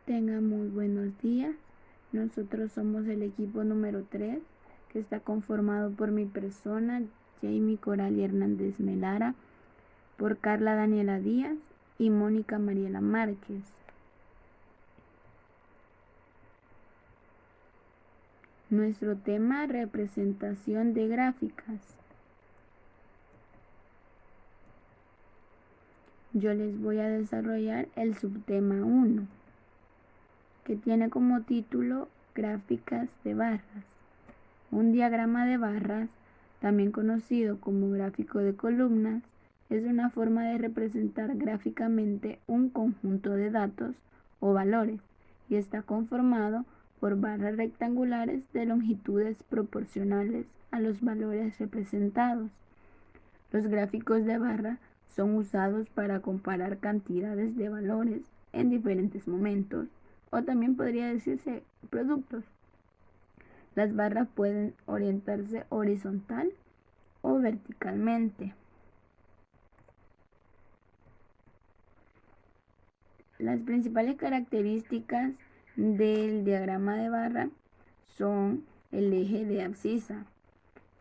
Tengan muy buenos días. Nosotros somos el equipo número 3, que está conformado por mi persona, Jamie Coralie Hernández Melara, por Carla Daniela Díaz y Mónica Mariela Márquez. Nuestro tema: representación de gráficas. Yo les voy a desarrollar el subtema 1, que tiene como título Gráficas de barras. Un diagrama de barras, también conocido como gráfico de columnas, es una forma de representar gráficamente un conjunto de datos o valores y está conformado por barras rectangulares de longitudes proporcionales a los valores representados. Los gráficos de barra son usados para comparar cantidades de valores en diferentes momentos, o también podría decirse productos. Las barras pueden orientarse horizontal o verticalmente. Las principales características del diagrama de barra son el eje de abscisa.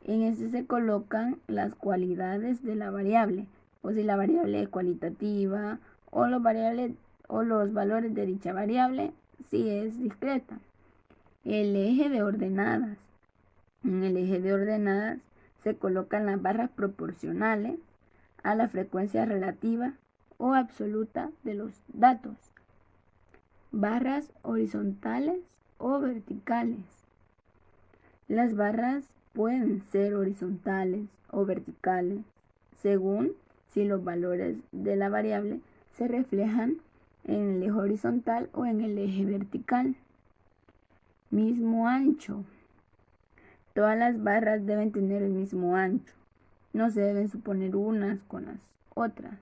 En este se colocan las cualidades de la variable, o si la variable es cualitativa, o los valores de dicha variable si es discreta. El eje de ordenadas. En el eje de ordenadas se colocan las barras proporcionales a la frecuencia relativa o absoluta de los datos. Barras horizontales o verticales. Las barras pueden ser horizontales o verticales, según si los valores de la variable se reflejan en el eje horizontal o en el eje vertical. Mismo ancho. Todas las barras deben tener el mismo ancho. No se deben superponer unas con las otras.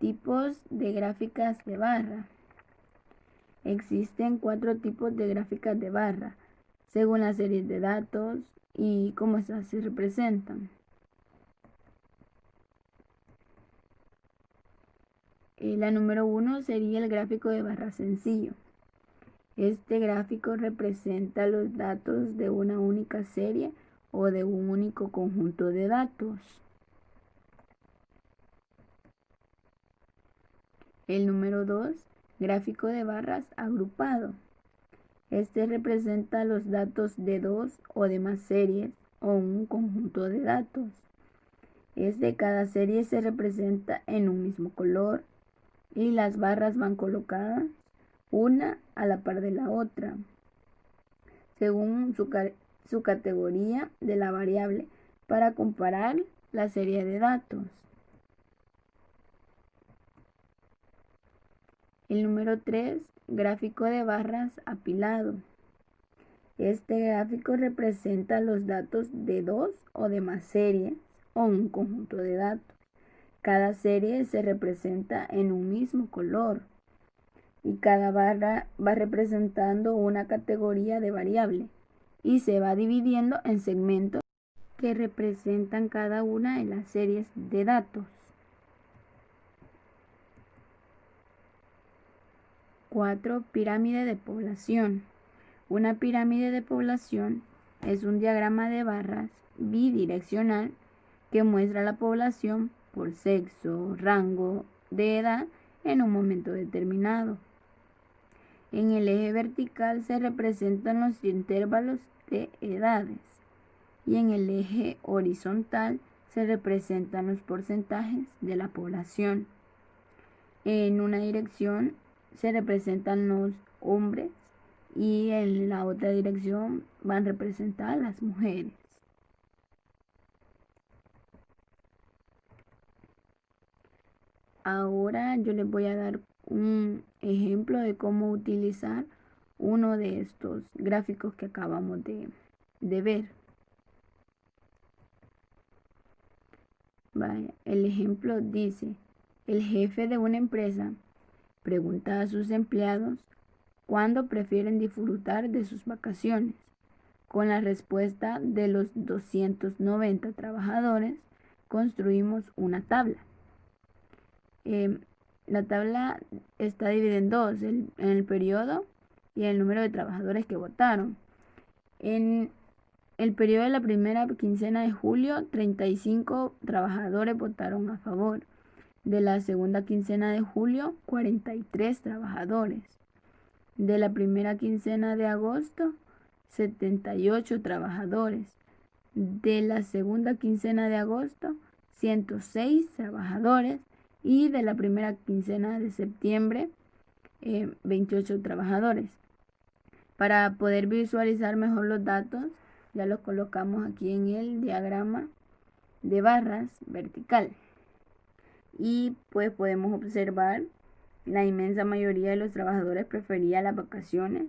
Tipos de gráficas de barra. Existen 4 tipos de gráficas de barra, según la serie de datos y cómo estas se representan. La número 1 sería el gráfico de barra sencillo. Este gráfico representa los datos de una única serie o de un único conjunto de datos. El número 2, gráfico de barras agrupado. Este representa los datos de 2 o de más series o un conjunto de datos. Cada serie se representa en un mismo color y las barras van colocadas una a la par de la otra, según su categoría de la variable, para comparar la serie de datos. El número 3, gráfico de barras apilado. Este gráfico representa los datos de 2 o de más series o un conjunto de datos. Cada serie se representa en un mismo color y cada barra va representando una categoría de variable y se va dividiendo en segmentos que representan cada una de las series de datos. 4. Pirámide de población. Una pirámide de población es un diagrama de barras bidireccional que muestra la población por sexo, rango de edad en un momento determinado. En el eje vertical se representan los intervalos de edades y en el eje horizontal se representan los porcentajes de la población. En una dirección se representan los hombres y en la otra dirección van representadas las mujeres. Ahora yo les voy a dar un ejemplo de cómo utilizar uno de estos gráficos que acabamos de ver. Vaya, el ejemplo dice: el jefe de una empresa pregunta a sus empleados cuándo prefieren disfrutar de sus vacaciones. Con la respuesta de los 290 trabajadores, construimos una tabla. La tabla está dividida en dos, en el periodo y el número de trabajadores que votaron. En el periodo de la primera quincena de julio, 35 trabajadores votaron a favor. De la segunda quincena de julio, 43 trabajadores. De la primera quincena de agosto, 78 trabajadores. De la segunda quincena de agosto, 106 trabajadores. Y de la primera quincena de septiembre, 28 trabajadores. Para poder visualizar mejor los datos, ya los colocamos aquí en el diagrama de barras vertical. Y pues podemos observar la inmensa mayoría de los trabajadores prefería las vacaciones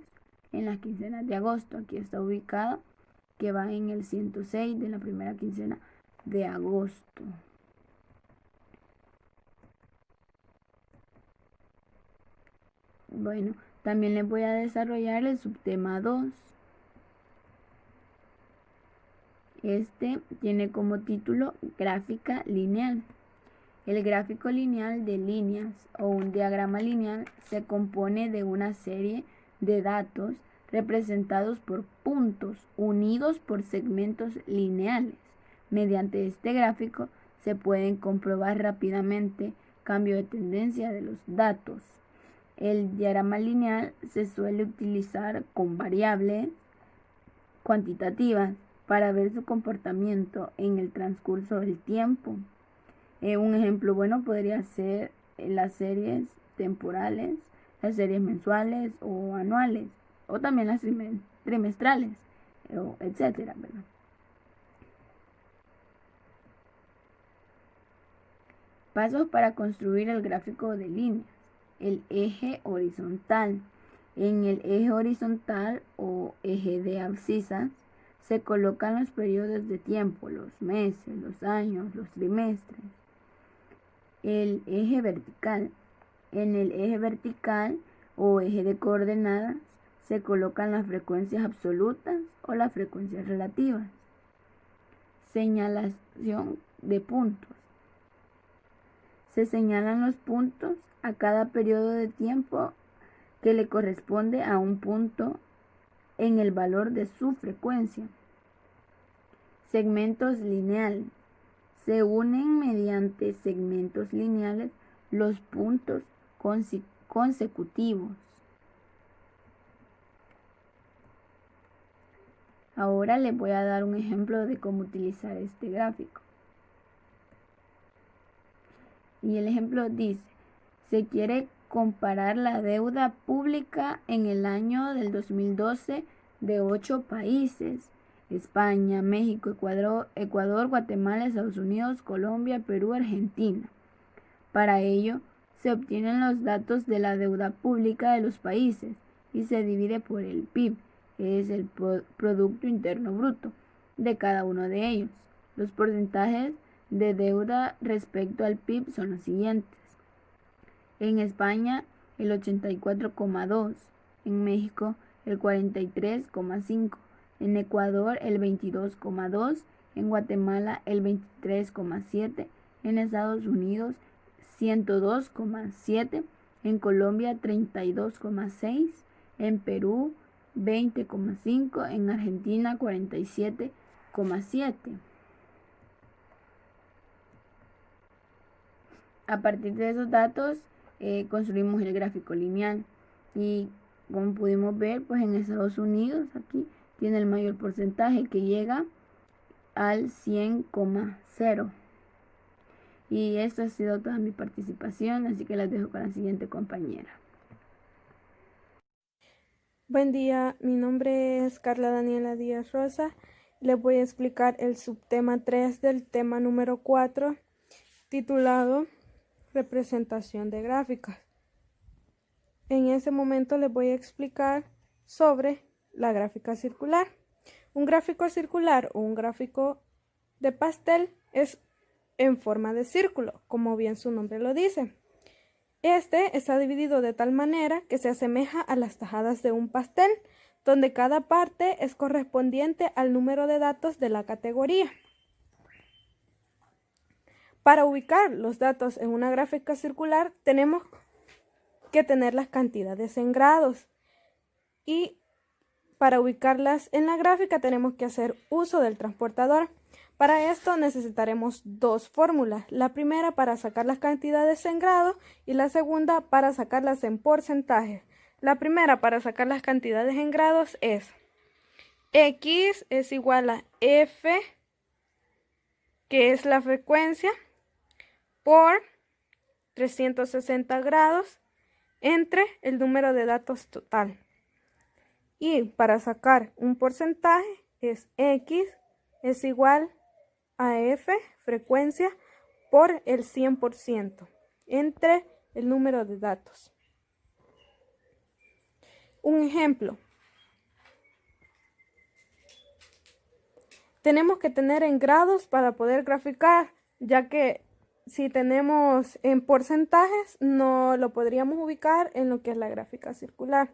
en las quincenas de agosto. Aquí está ubicado que va en el 106 de la primera quincena de agosto. Bueno, también les voy a desarrollar el subtema 2. Este tiene como título gráfica lineal. El gráfico lineal de líneas o un diagrama lineal se compone de una serie de datos representados por puntos unidos por segmentos lineales. Mediante este gráfico se pueden comprobar rápidamente cambio de tendencia de los datos. El diagrama lineal se suele utilizar con variables cuantitativas para ver su comportamiento en el transcurso del tiempo. Un ejemplo bueno podría ser las series temporales, las series mensuales o anuales, o también las trimestrales, etcétera, ¿verdad? Pasos para construir el gráfico de líneas. El eje horizontal. En el eje horizontal o eje de abscisas se colocan los periodos de tiempo, los meses, los años, los trimestres. El eje vertical. En el eje vertical o eje de coordenadas se colocan las frecuencias absolutas o las frecuencias relativas. Señalación de puntos. Se señalan los puntos a cada periodo de tiempo que le corresponde a un punto en el valor de su frecuencia. Segmentos lineales. Se unen mediante segmentos lineales los puntos consecutivos. Ahora les voy a dar un ejemplo de cómo utilizar este gráfico. Y el ejemplo dice, se quiere comparar la deuda pública en el año del 2012 de 8 países: España, México, Ecuador, Guatemala, Estados Unidos, Colombia, Perú, Argentina. Para ello, se obtienen los datos de la deuda pública de los países y se divide por el PIB, que es el Producto Interno Bruto, de cada uno de ellos. Los porcentajes de deuda respecto al PIB son los siguientes. En España, el 84,2%, en México, el 43,5%, en Ecuador, el 22,2%, en Guatemala, el 23,7%, en Estados Unidos, 102,7%, en Colombia, 32,6%, en Perú, 20,5%, en Argentina, 47,7%. A partir de esos datos construimos el gráfico lineal y como pudimos ver, pues en Estados Unidos aquí tiene el mayor porcentaje que llega al 100,0%. Y esto ha sido toda mi participación, así que las dejo con la siguiente compañera. Buen día, mi nombre es Carla Daniela Díaz Rosa. Les voy a explicar el subtema 3 del tema número 4, titulado Representación de gráficas. En ese momento les voy a explicar sobre la gráfica circular. Un gráfico circular o un gráfico de pastel es en forma de círculo, como bien su nombre lo dice. Este está dividido de tal manera que se asemeja a las tajadas de un pastel, donde cada parte es correspondiente al número de datos de la categoría. Para ubicar los datos en una gráfica circular tenemos que tener las cantidades en grados, y para ubicarlas en la gráfica tenemos que hacer uso del transportador. Para esto necesitaremos dos fórmulas, la primera para sacar las cantidades en grados y la segunda para sacarlas en porcentajes. La primera para sacar las cantidades en grados es X es igual a F, que es la frecuencia, por 360 grados entre el número de datos total. Y para sacar un porcentaje es X es igual a F, frecuencia, por el 100% entre el número de datos. Un ejemplo. Tenemos que tener en grados para poder graficar, ya que si tenemos en porcentajes no lo podríamos ubicar en lo que es la gráfica circular.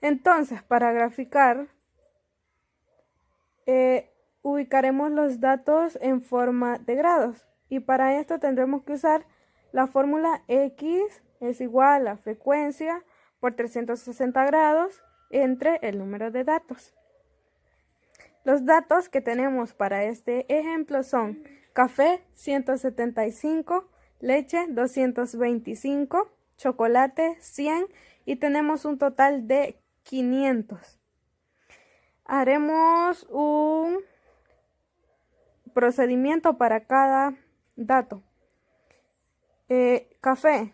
Entonces, para graficar, ubicaremos los datos en forma de grados, y para esto tendremos que usar la fórmula X es igual a frecuencia por 360 grados entre el número de datos. Los datos que tenemos para este ejemplo son café 175, leche 225, chocolate 100 y tenemos un total de 500. Haremos un procedimiento para cada dato. Café,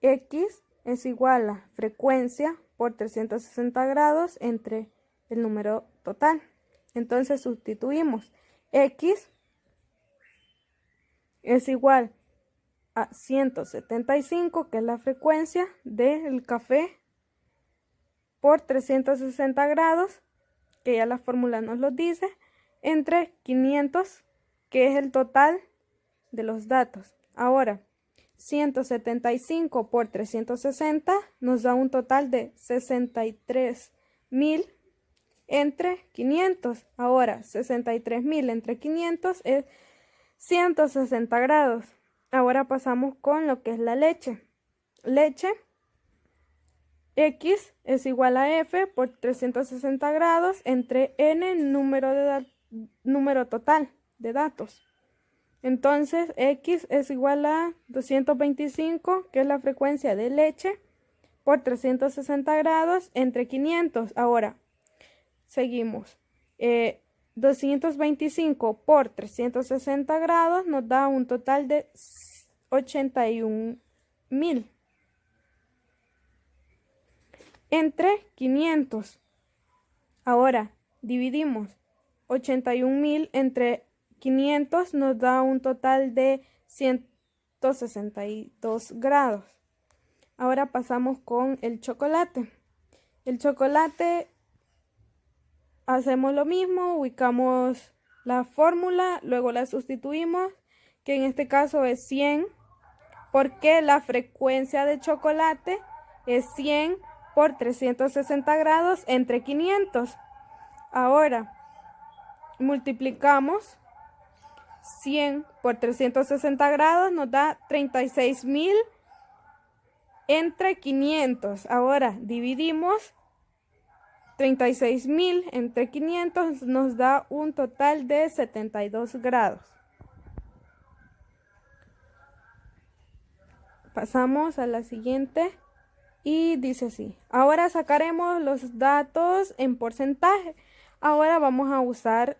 X es igual a frecuencia por 360 grados entre el número total. Entonces sustituimos X es igual a 175, que es la frecuencia del café, por 360 grados, que ya la fórmula nos lo dice, entre 500, que es el total de los datos. Ahora, 175 por 360 nos da un total de 63.000 entre 500. Ahora, 63.000 entre 500 es 160 grados. Ahora pasamos con lo que es la leche. Leche, X es igual a F por 360 grados entre N número total de datos. Entonces, X es igual a 225, que es la frecuencia de leche, por 360 grados entre 500. Ahora, seguimos. 225 por 360 grados nos da un total de 81.000 entre 500. Ahora, dividimos 81.000 entre 500, nos da un total de 162 grados. Ahora pasamos con el chocolate. El chocolate, hacemos lo mismo, ubicamos la fórmula, luego la sustituimos, que en este caso es 100, porque la frecuencia de chocolate es 100 por 360 grados entre 500. Ahora, multiplicamos 100 por 360 grados, nos da 36.000 entre 500. Ahora, dividimos 36.000 entre 500, nos da un total de 72 grados. Pasamos a la siguiente y dice así. Ahora sacaremos los datos en porcentaje. Ahora vamos a usar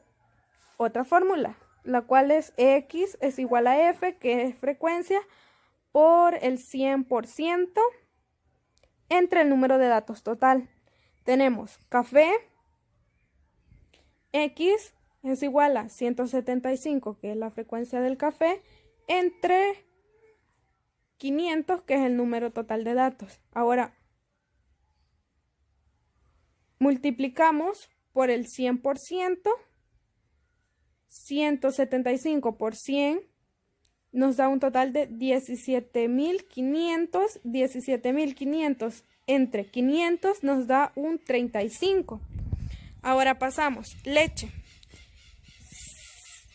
otra fórmula, la cual es X es igual a F, que es frecuencia, por el 100% entre el número de datos total. Tenemos café, X es igual a 175, que es la frecuencia del café, entre 500, que es el número total de datos. Ahora, multiplicamos por el 100%, 175 por 100 nos da un total de 17.500. 17.500 entre 500 nos da un 35. Ahora pasamos. Leche.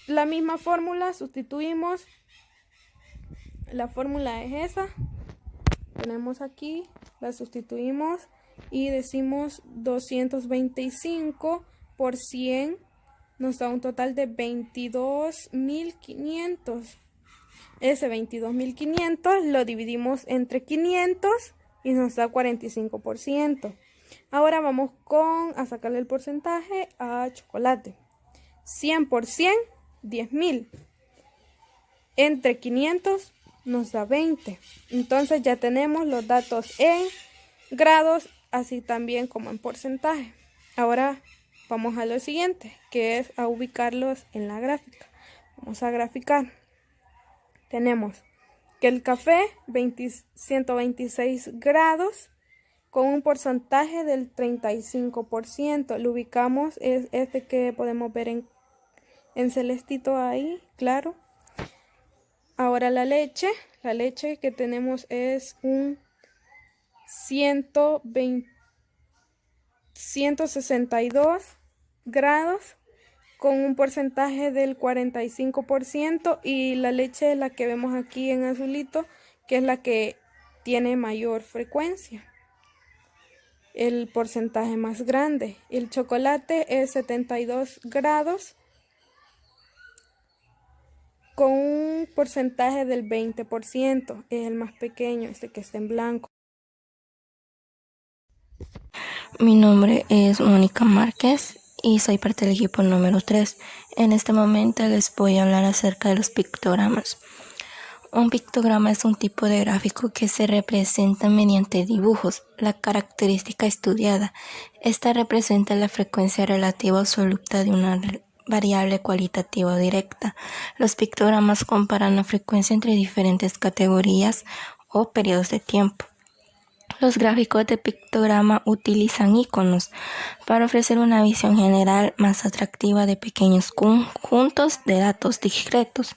La misma fórmula, sustituimos la fórmula es esa. Tenemos aquí, la sustituimos y decimos 225 por 100 nos da un total de 22.500. Ese 22.500 lo dividimos entre 500 y nos da 45%. Ahora vamos a sacarle el porcentaje a chocolate. 100 por 100, 10.000. Entre 500 nos da 20. Entonces ya tenemos los datos en grados, así también como en porcentaje. Ahora vamos a lo siguiente, que es a ubicarlos en la gráfica. Vamos a graficar. Tenemos que el café 126 grados con un porcentaje del 35%. Lo ubicamos, es este que podemos ver en celestito ahí, claro. Ahora la leche que tenemos es un 162 grados con un porcentaje del 45% y la leche es la que vemos aquí en azulito, que es la que tiene mayor frecuencia, el porcentaje más grande. El chocolate es 72 grados con un porcentaje del 20%, es el más pequeño, este que está en blanco. Mi nombre es Mónica Márquez y soy parte del equipo número 3. En este momento les voy a hablar acerca de los pictogramas. Un pictograma es un tipo de gráfico que se representa mediante dibujos. La característica estudiada. Esta representa la frecuencia relativa o absoluta de una variable cualitativa o directa. Los pictogramas comparan la frecuencia entre diferentes categorías o periodos de tiempo. Los gráficos de pictograma utilizan iconos para ofrecer una visión general más atractiva de pequeños conjuntos de datos discretos.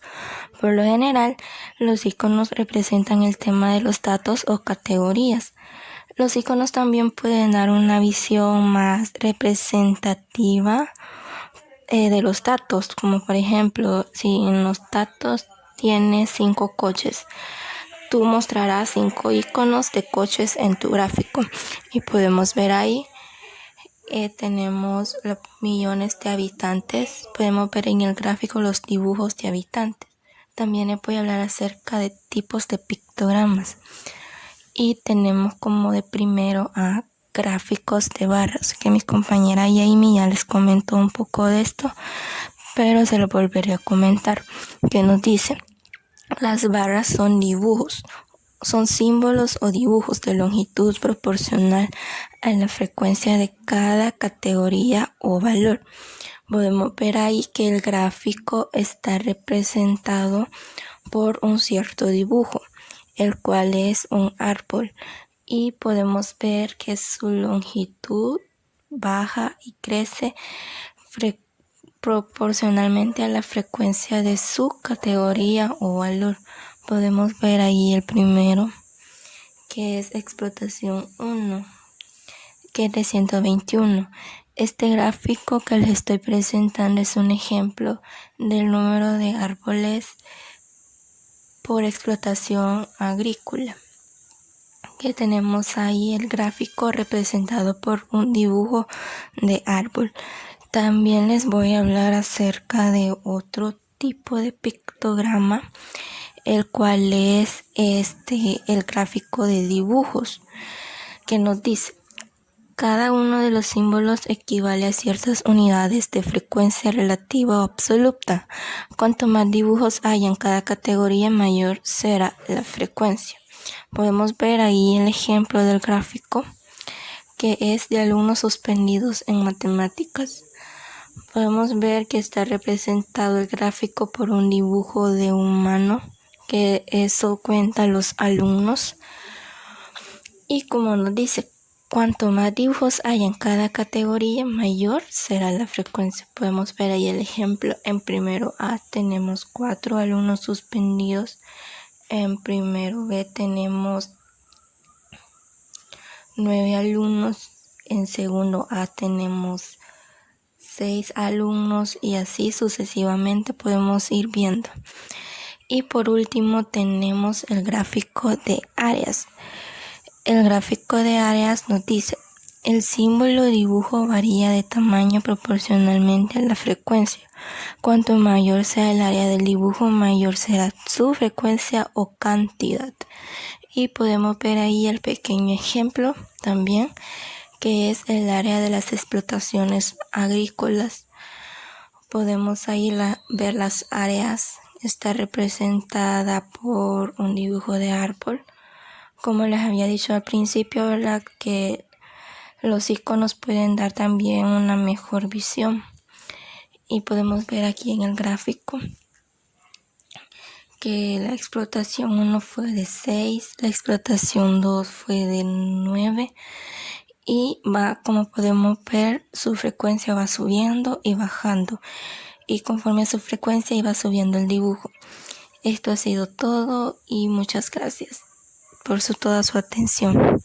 Por lo general, los iconos representan el tema de los datos o categorías. Los iconos también pueden dar una visión más representativa de los datos, como por ejemplo, si en los datos tienes 5 coches, tú mostrarás 5 iconos de coches en tu gráfico y podemos ver ahí, tenemos los millones de habitantes, podemos ver en el gráfico los dibujos de habitantes. También les voy a hablar acerca de tipos de pictogramas y tenemos como de primero a gráficos de barras, que mi compañera Jamie ya les comentó un poco de esto, pero se lo volveré a comentar, que nos dice: las barras son dibujos, son símbolos o dibujos de longitud proporcional a la frecuencia de cada categoría o valor. Podemos ver ahí que el gráfico está representado por un cierto dibujo, el cual es un árbol, y podemos ver que su longitud baja y crece proporcionalmente a la frecuencia de su categoría o valor. Podemos ver ahí el primero, que es explotación 1, que es de 121. Este gráfico que les estoy presentando es un ejemplo del número de árboles por explotación agrícola, que tenemos ahí el gráfico representado por un dibujo de árbol. También les voy a hablar acerca de otro tipo de pictograma, el cual es el gráfico de dibujos, que nos dice: cada uno de los símbolos equivale a ciertas unidades de frecuencia relativa o absoluta. Cuanto más dibujos haya en cada categoría, mayor será la frecuencia. Podemos ver ahí el ejemplo del gráfico, que es de alumnos suspendidos en matemáticas. Podemos ver que está representado el gráfico por un dibujo de un humano, que eso cuenta los alumnos. Y como nos dice, cuanto más dibujos haya en cada categoría, mayor será la frecuencia. Podemos ver ahí el ejemplo. En primero A tenemos 4 alumnos suspendidos. En primero B tenemos 9 alumnos. En segundo A tenemos 6 alumnos y así sucesivamente podemos ir viendo. Y por último tenemos el gráfico de áreas. El gráfico de áreas nos dice: el símbolo dibujo varía de tamaño proporcionalmente a la frecuencia. Cuanto mayor sea el área del dibujo, mayor será su frecuencia o cantidad. Y podemos ver ahí el pequeño ejemplo también, que es el área de las explotaciones agrícolas. Podemos ahí ver las áreas. Está representada por un dibujo de árbol. Como les había dicho al principio, ¿verdad?, que los iconos pueden dar también una mejor visión. Y podemos ver aquí en el gráfico que la explotación 1 fue de 6, la explotación 2 fue de 9 y como podemos ver, su frecuencia va subiendo y bajando, y conforme a su frecuencia iba subiendo el dibujo. Esto ha sido todo y muchas gracias por toda su atención.